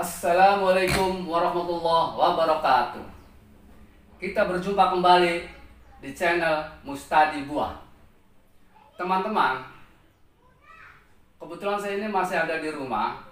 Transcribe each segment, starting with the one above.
Assalamualaikum warahmatullahi wabarakatuh. Kita berjumpa kembali di channel Mustadi Buah. Teman-teman, kebetulan saya ini masih ada di rumah,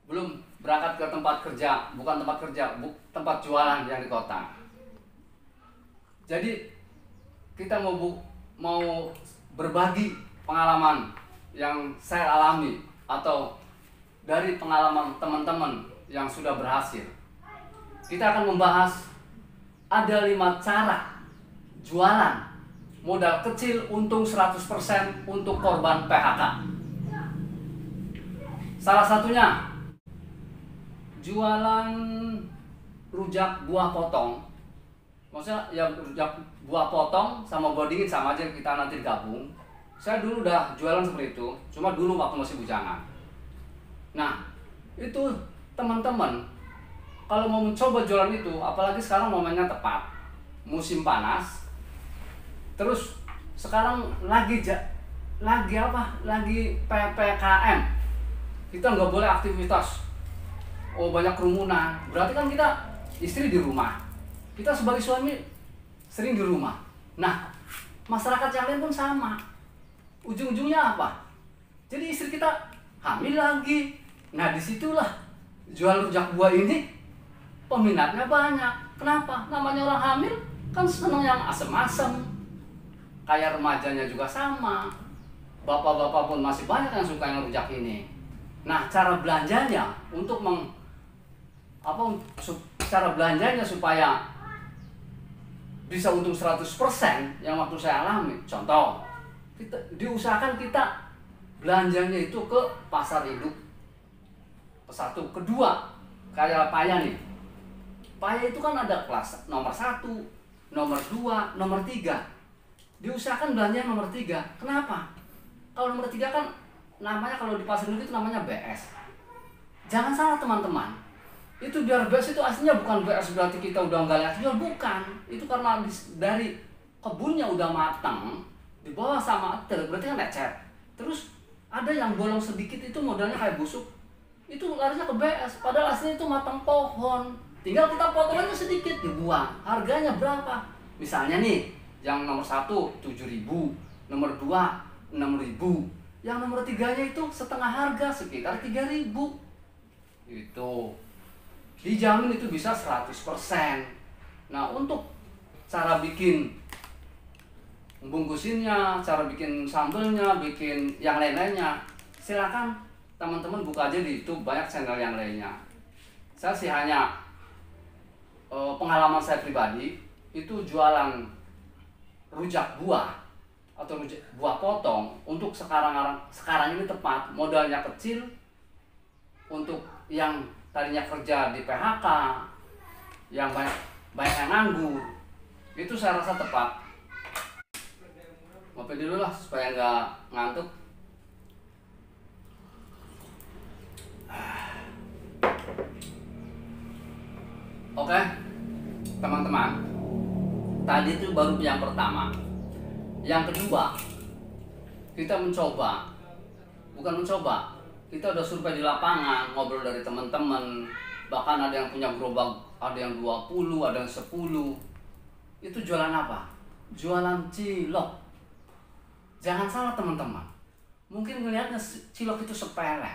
belum berangkat ke tempat kerja, bukan tempat kerja, tempat jualan yang di kota. Jadi kita mau berbagi pengalaman yang saya alami atau dari pengalaman teman-teman yang sudah berhasil. Kita akan membahas ada 5 cara jualan modal kecil untung 100% untuk korban PHK. Salah satunya jualan rujak buah potong. Maksudnya ya rujak buah potong sama buah dingin sama aja, kita nanti gabung. Saya dulu udah jualan seperti itu, cuma dulu waktu masih bujangan. Nah, itu teman-teman kalau mau mencoba jualan itu, apalagi sekarang momennya tepat, musim panas. Terus sekarang lagi PPKM. Kita nggak boleh aktivitas. Oh, banyak kerumunan. Berarti kan kita istri di rumah. Kita sebagai suami sering di rumah. Nah, masyarakat yang lain pun sama. Ujung-ujungnya apa? Jadi istri kita hamil lagi. Nah, disitulah jual rujak buah ini peminatnya banyak. Kenapa? Namanya orang hamil kan senang yang asem-asem. Kayak remajanya juga sama. Bapak-bapak pun masih banyak yang suka yang rujak ini. Nah, cara belanjanya untuk cara belanjanya supaya bisa untung 100% yang waktu saya alami. Contoh, diusahakan kita belanjanya itu ke pasar induk. Satu, kedua, kayak paya nih. Paya itu kan ada kelas nomor 1, nomor 2, nomor 3. Diusahakan belanja nomor 3. Kenapa? Kalau nomor 3 kan namanya, kalau di pasar induk itu namanya BS. Jangan salah teman-teman. Itu biar BS itu aslinya bukan BS berarti kita udah nggak lihat jual, bukan. Itu karena dari kebunnya udah matang, dibawa sama truk, berarti kan lecet. Terus ada yang bolong sedikit itu modalnya kayak busuk. Itu larinya ke BS, padahal aslinya itu matang pohon. Tinggal kita potong aja sedikit, dibuang. Harganya berapa? Misalnya nih, yang nomor 1 7.000, nomor 2 6.000, yang nomor 3-nya itu setengah harga, sekitar 3.000. Itu dijamin itu bisa 100%. Nah, untuk cara bikin bungkusinnya, cara bikin sambelnya, bikin yang lain-lainnya, silakan teman-teman buka aja di YouTube, banyak channel yang lainnya. Saya sih hanya pengalaman saya pribadi itu jualan rujak buah atau rujak buah potong untuk sekarang ini tepat, modalnya kecil untuk yang tadinya kerja di PHK, yang banyak yang nganggur, itu saya rasa tepat. Ngopi dulu lah supaya nggak ngantuk. Oke, teman-teman, tadi itu baru yang pertama. Yang kedua, kita bukan mencoba, kita udah survei di lapangan, ngobrol dari teman-teman, bahkan ada yang punya gerobak, ada yang 20, ada yang 10. Itu jualan apa? Jualan cilok. Jangan salah teman-teman, mungkin ngelihatnya cilok itu sepele,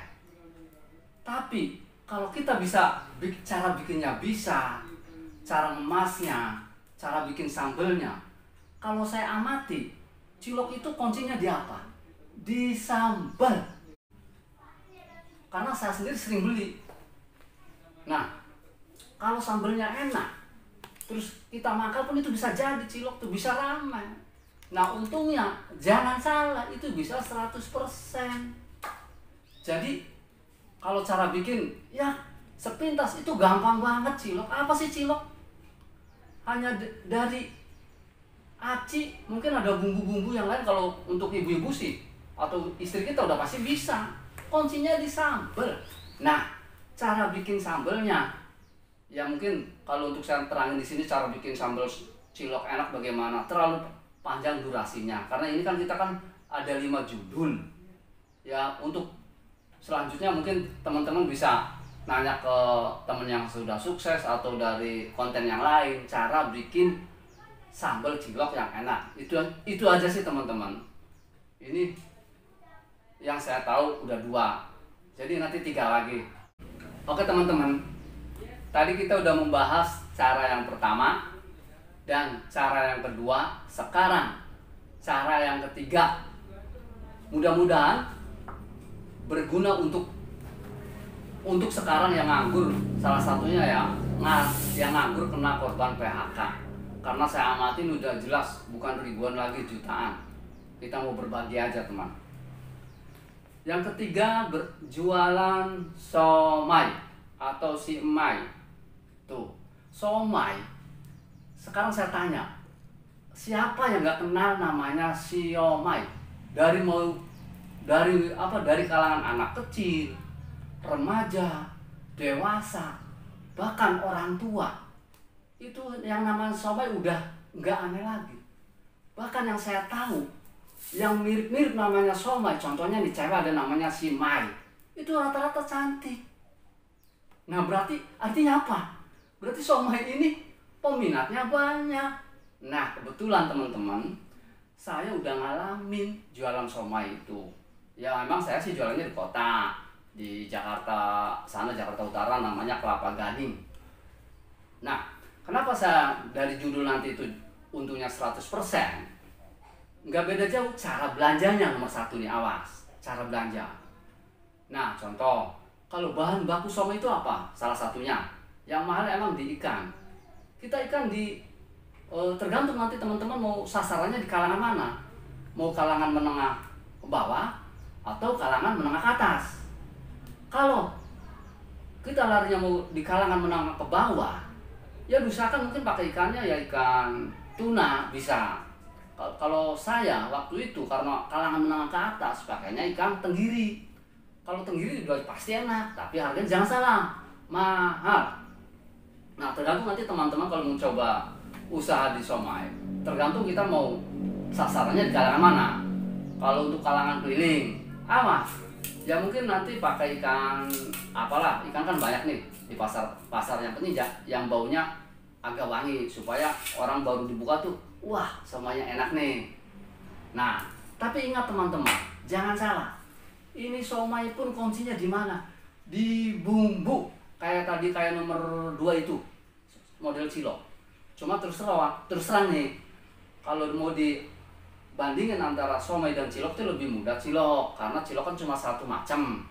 tapi kalau kita bisa, cara bikinnya bisa, cara emasnya, cara bikin sambelnya. Kalau saya amati, cilok itu kuncinya di apa? Di sambal. Karena saya sendiri sering beli. Nah, kalau sambelnya enak, terus kita makan pun itu bisa jadi cilok tuh, bisa ramai. Nah, untungnya jangan salah, itu bisa 100%. Jadi kalau cara bikin, ya sepintas itu gampang banget cilok. Apa sih cilok? Hanya dari aci, mungkin ada bumbu-bumbu yang lain. Kalau untuk ibu-ibu sih, atau istri kita udah pasti bisa. Kuncinya di sambal. Nah, cara bikin sambelnya, ya mungkin kalau untuk saya terangin di sini cara bikin sambal cilok enak bagaimana, terlalu panjang durasinya. Karena ini kan kita kan ada 5 judul. Ya, untuk selanjutnya mungkin teman-teman bisa nanya ke temen yang sudah sukses atau dari konten yang lain cara bikin sambal cilok yang enak. Itu aja sih teman-teman. Ini yang saya tahu udah 2, jadi nanti 3 lagi. Oke teman-teman, tadi kita udah membahas cara yang pertama dan cara yang kedua. Sekarang cara yang ketiga, mudah-mudahan berguna untuk sekarang yang nganggur. Salah satunya yang nganggur kena korban PHK. Karena saya amatin udah jelas bukan ribuan lagi, jutaan. Kita mau berbagi aja teman. Yang ketiga, berjualan somai atau siomay. Tuh, somai. Sekarang saya tanya, siapa yang nggak kenal namanya siomay? Dari kalangan anak kecil, remaja, dewasa, bahkan orang tua. Itu yang namanya somai udah nggak aneh lagi. Bahkan yang saya tahu, yang mirip-mirip namanya somai, contohnya di cewek ada namanya simai, itu rata-rata cantik. Nah berarti artinya apa? Berarti somai ini peminatnya banyak. Nah kebetulan teman-teman, saya udah ngalamin jualan somai itu. Ya memang saya sih jualannya di kota, di Jakarta sana, Jakarta Utara, namanya Kelapa Gading. Nah kenapa saya dari judul nanti itu untungnya 100%? Nggak beda jauh, cara belanjanya nomor 1 nih, awas. Cara belanja. Nah contoh, kalau bahan baku somai itu apa? Salah satunya, yang mahal emang di ikan. Kita ikan tergantung nanti teman-teman mau sasarannya di kalangan mana. Mau kalangan menengah ke bawah atau kalangan menengah ke atas. Kalau kita larinya mau di kalangan menengah ke bawah, ya usahakan mungkin pakai ikannya ya ikan tuna bisa. Kalau saya waktu itu karena kalangan menengah ke atas pakainya ikan tenggiri. Kalau tenggiri juga pasti enak, tapi harganya jangan salah, mahal. Nah tergantung nanti teman-teman kalau mau coba usaha di somai, tergantung kita mau sasarannya di kalangan mana. Kalau untuk kalangan keliling, awas. Ya mungkin nanti pakai ikan apalah, ikan kan banyak nih di pasar yang penting yang baunya agak wangi supaya orang baru dibuka tuh, wah somainya enak nih. Nah tapi ingat teman-teman, jangan salah. Ini somai pun kuncinya di mana? Di bumbu. Kayak nomor 2 itu model cilok. Cuma terus terang nih, kalau mau dibandingin antara somai dan cilok itu lebih mudah cilok, karena cilok kan cuma satu macam.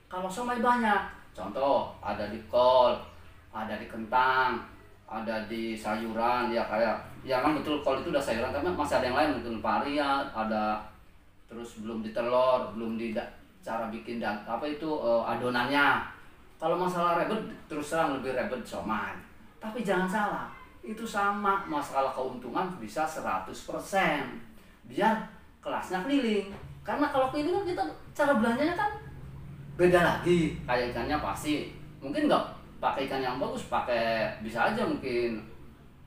Kalau somai banyak, contoh ada di kol, ada di kentang, ada di sayuran, ya kayak ya kan betul, kol itu udah sayuran, tapi masih ada yang lain mungkin pari ya, ada terus belum di telur, belum di cara bikin adonannya. Kalau masalah ribet, terus terang lebih ribet somai. Tapi jangan salah, itu sama masalah keuntungan bisa 100%. Biar kelasnya keliling. Karena kalau keliling kan kita cara belanjanya kan beda lagi. Kayak ikannya pasti mungkin nggak pakai ikan yang bagus, pakai bisa aja mungkin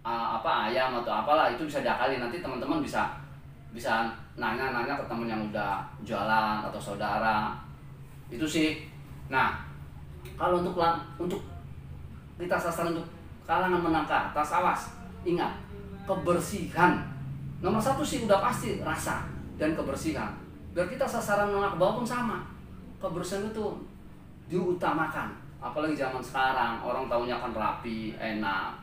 ayam atau apalah, itu bisa diakali. Nanti teman-teman bisa nanya-nanya ke teman yang udah jualan atau saudara. Itu sih. Nah, kalau untuk kita sasaran untuk kalangan menengah ke atas, awas. Ingat, kebersihan. Nomor 1 sih udah pasti rasa dan kebersihan. Biar kita sasaran menengah ke bawah pun sama. Kebersihan itu diutamakan. Apalagi zaman sekarang, orang taunya kan rapi, enak.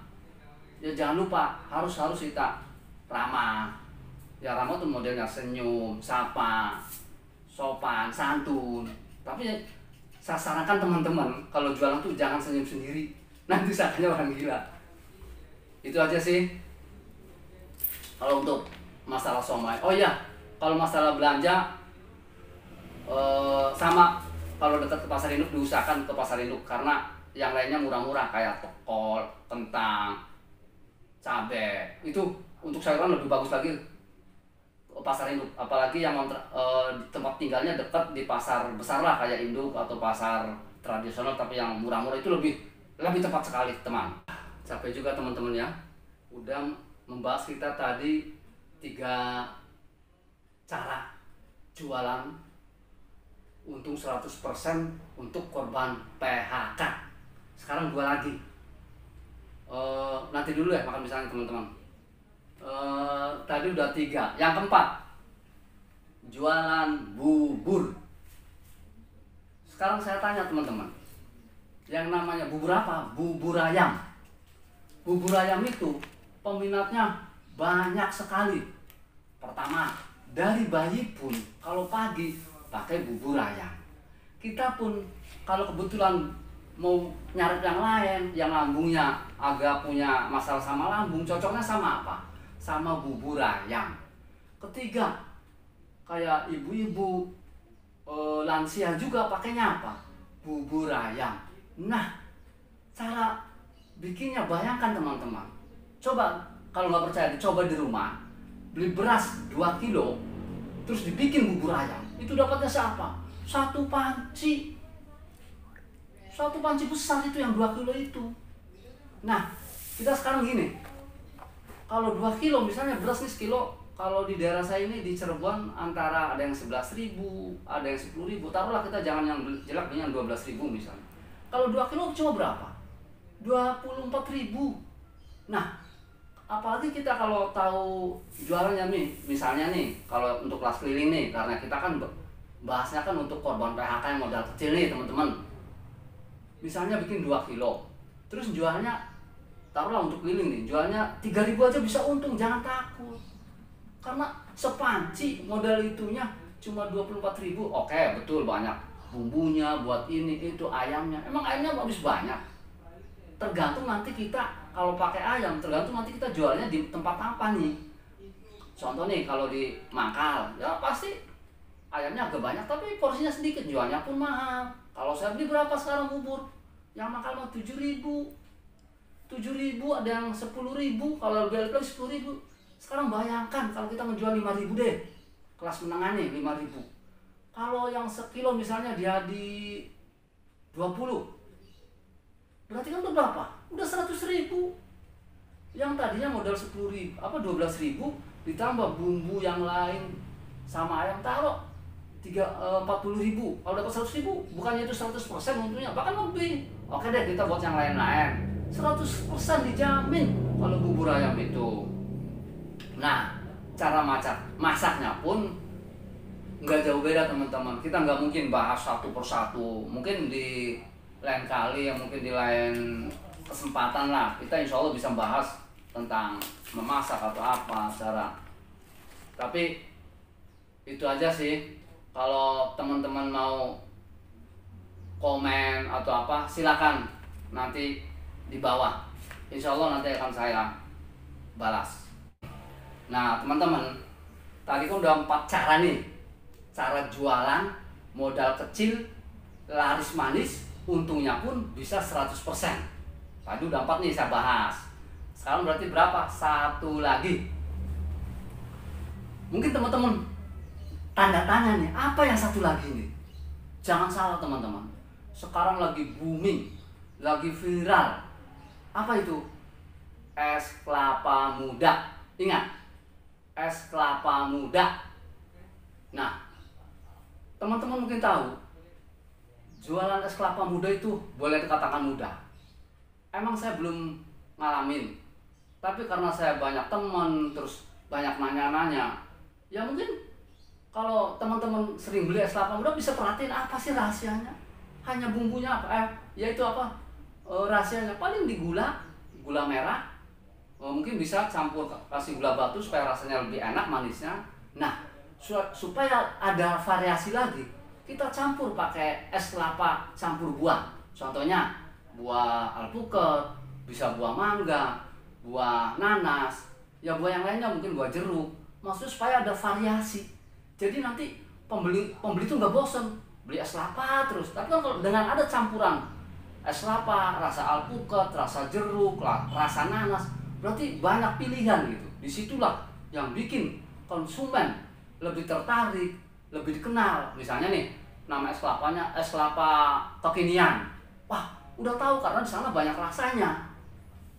Ya jangan lupa, harus kita ramah. Ya ramah tuh modelnya senyum, sapa, sopan, santun. Tapi saya sarankan teman-teman kalau jualan tuh jangan senyum sendiri, nanti sakanya orang gila. Itu aja sih kalau untuk masalah somai. Oh iya, kalau masalah belanja sama, kalau dekat ke pasar induk diusahakan ke pasar induk, karena yang lainnya murah-murah kayak kol, kentang, cabai. Itu untuk sayuran lebih bagus lagi pasar induk, apalagi yang tempat tinggalnya dekat di pasar besar lah kayak induk atau pasar tradisional, tapi yang murah-murah itu lebih tepat sekali teman. Capek juga teman-teman ya, udah membahas kita tadi 3 cara jualan untung 100% untuk korban PHK. sekarang 2 lagi. Nanti dulu ya makan misalnya teman-teman. Tadi udah 3. Yang keempat, jualan bubur. Sekarang saya tanya teman-teman, yang namanya bubur apa? Bubur ayam. Bubur ayam itu peminatnya banyak sekali. Pertama, dari bayi pun kalau pagi pakai bubur ayam. Kita pun kalau kebetulan mau nyari yang lain, yang lambungnya agak punya masalah sama lambung, cocoknya sama apa? Sama bubur ayam. Ketiga, kayak ibu-ibu lansia juga pakainya apa? Bubur ayam. Nah, cara bikinnya bayangkan teman-teman. Coba kalau nggak percaya, dicoba di rumah. Beli beras 2 kilo, terus dibikin bubur ayam. Itu dapatnya siapa? Satu panci besar itu yang 2 kilo itu. Nah, kita sekarang gini. Kalau 2 kilo misalnya beras nih sekilo, kalau di daerah saya ini di Cirebon antara ada yang 11.000, ada yang 10.000. Taruhlah kita jangan yang jelek yang 12.000 misalnya. Kalau 2 kilo cuma berapa? 24.000. Nah, apalagi kita kalau tahu jualannya nih, misalnya nih, kalau untuk kelas keliling nih, karena kita kan bahasnya kan untuk korban PHK yang modal kecil nih teman-teman. Misalnya bikin 2 kilo, terus jualnya, taruhlah untuk keliling nih, jualnya 3.000 aja bisa untung, jangan takut. Karena sepanci modal itunya cuma 24.000, oke betul banyak bumbunya buat ini itu ayamnya, emang ayamnya habis banyak. Tergantung nanti kita kalau pakai ayam, tergantung nanti kita jualnya di tempat apa nih. Contoh nih kalau di mangkal, ya pasti ayamnya agak banyak tapi porsinya sedikit, jualnya pun mahal. Kalau saya beli berapa sekarang bubur? Yang mangkal mah 7.000. 7.000 ada yang 10.000, kalau lebih lagi 10.000. Sekarang bayangkan kalau kita menjual 5.000 deh. Kelas menengah nih 5.000. Kalau yang sekilo misalnya dia di 20, berarti kan udah berapa? Udah 100.000. Yang tadinya modal 10.000, 12.000 ditambah bumbu yang lain sama ayam, taruh 40.000. Kalau dapat 100.000, bukannya itu 100% untungnya, bahkan lebih. Oke deh, kita buat yang lain-lain. 100% dijamin kalau bubur ayam itu. Nah, cara masaknya pun nggak jauh beda teman-teman. Kita nggak mungkin bahas satu persatu. Mungkin di lain kali, yang mungkin di lain kesempatan lah, kita insya Allah bisa bahas tentang memasak atau apa cara. Tapi itu aja sih. Kalau teman-teman mau komen atau apa, silakan nanti di bawah. Insya Allah nanti akan saya balas. Nah teman-teman, tadi kan udah 4 cara nih. Cara jualan, modal kecil, laris manis, untungnya pun bisa 100%. Tadi udah 4 nih saya bahas. Sekarang berarti berapa? 1 lagi. Mungkin teman-teman tanda tanya nih, apa yang 1 lagi nih? Jangan salah teman-teman. Sekarang lagi booming, lagi viral. Apa itu? Es kelapa muda. Ingat, es kelapa muda. Nah, teman-teman mungkin tahu, jualan es kelapa muda itu boleh dikatakan mudah. Emang saya belum ngalamin, tapi karena saya banyak teman, terus banyak nanya-nanya, ya mungkin kalau teman-teman sering beli es kelapa muda bisa perhatiin apa sih rahasianya. Hanya bumbunya apa? Yaitu apa? Rahasianya paling di gula merah. Mungkin bisa campur kasih gula batu supaya rasanya lebih enak manisnya. Nah, supaya ada variasi lagi, kita campur pakai es kelapa campur buah. Contohnya buah alpukat, bisa buah mangga, buah nanas, ya buah yang lainnya mungkin buah jeruk. Maksudnya supaya ada variasi. Jadi nanti pembeli itu nggak bosen beli es kelapa terus. Tapi kan kalau dengan ada campuran es kelapa, rasa alpukat, rasa jeruk, rasa nanas, berarti banyak pilihan gitu. Disitulah yang bikin konsumen lebih tertarik, lebih dikenal. Misalnya nih, nama es kelapanya es kelapa kekinian. Wah, udah tahu karena di sana banyak rasanya.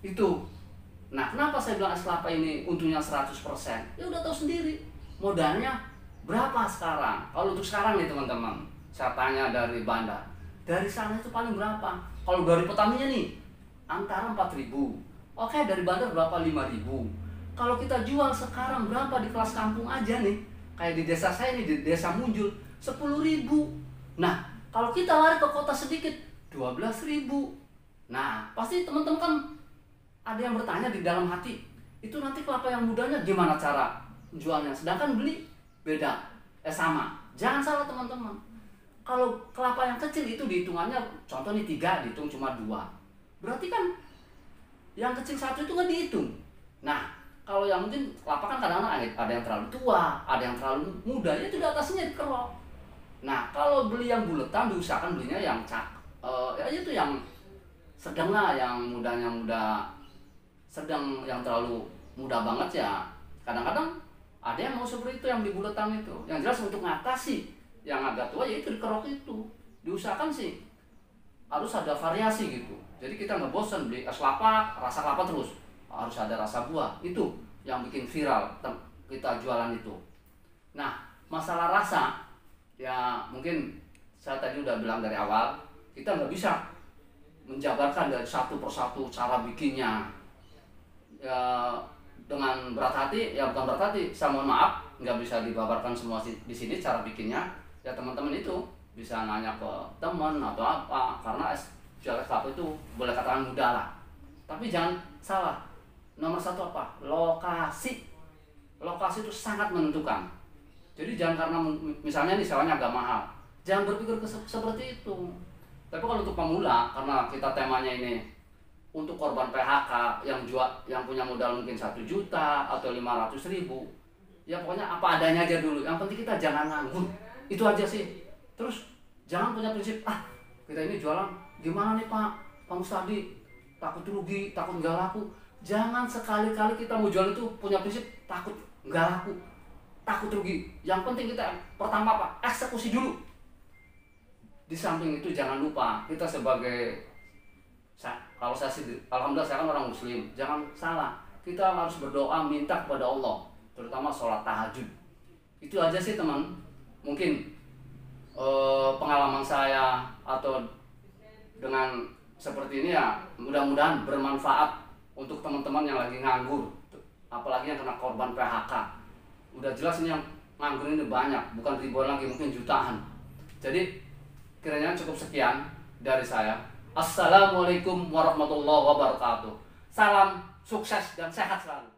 Itu. Nah, kenapa saya bilang es kelapa ini untungnya 100%? Ya udah tahu sendiri. Modalnya berapa sekarang? Kalau untuk sekarang nih teman-teman, saya tanya dari Bandar. Dari sana itu paling berapa? Kalau dari petaninya nih antara 4.000. Oke, dari bandar berapa? 5.000. Kalau kita jual sekarang berapa di kelas kampung aja nih? Kayak di desa saya nih, di desa Munjul, 10.000. Nah, kalau kita lari ke kota sedikit, 12.000. Nah, pasti teman-teman kan ada yang bertanya di dalam hati, itu nanti kelapa yang mudanya gimana cara jualnya? Sedangkan beli beda, sama. Jangan salah teman-teman. Kalau kelapa yang kecil itu dihitungannya, contoh nih 3, dihitung cuma 2. Berarti kan yang kecil 1 itu nggak dihitung. Nah, kalau yang mungkin kelapa kan kadang-kadang ada yang terlalu tua, ada yang terlalu muda, ya itu di atasnya dikerok. Nah, kalau beli yang buletan diusahakan belinya yang ya itu yang sedang lah, yang mudanya muda sedang, yang terlalu muda banget ya. Kadang-kadang ada yang mau seperti itu yang di buletan itu. Yang jelas untuk mengatasi yang agak tua ya itu dikerok itu. Diusahakan sih harus ada variasi gitu. Jadi kita nggak bosan beli es kelapa, rasa kelapa terus. Harus ada rasa buah. Itu yang bikin viral kita jualan itu. Nah, masalah rasa ya mungkin saya tadi udah bilang dari awal, kita nggak bisa menjabarkan dari satu persatu cara bikinnya. Ya, dengan berat hati, ya bukan berat hati, saya mohon maaf, nggak bisa dibabarkan semua di sini cara bikinnya. Ya teman-teman itu bisa nanya ke teman atau apa, karena jual es kelapa itu boleh katakan mudah lah. Tapi jangan salah, nomor 1 apa? Lokasi. Lokasi itu sangat menentukan. Jadi jangan karena misalnya nih sewanya agak mahal, jangan berpikir seperti itu. Tapi kalau untuk pemula, karena kita temanya ini untuk korban PHK yang punya modal mungkin 1 juta atau 500.000, ya pokoknya apa adanya aja dulu. Yang penting kita jangan nganggur, itu aja sih. Terus jangan punya prinsip, kita ini jualan gimana nih Pak Mustadi, takut rugi, takut nggak laku. Jangan sekali-kali kita mau jual itu punya prinsip takut nggak laku, takut rugi. Yang penting kita pertama apa? Eksekusi dulu. Di samping itu jangan lupa kita sebagai, kalau saya sih, alhamdulillah saya kan orang muslim, jangan salah, kita harus berdoa minta kepada Allah, terutama sholat tahajud. Itu aja sih teman, mungkin pengalaman saya atau dengan seperti ini ya mudah-mudahan bermanfaat untuk teman-teman yang lagi nganggur, apalagi yang kena korban PHK. Udah jelas ini yang nganggur ini banyak, bukan ribuan lagi, mungkin jutaan. Jadi kiranya cukup sekian dari saya. Assalamualaikum warahmatullahi wabarakatuh. Salam sukses dan sehat selalu.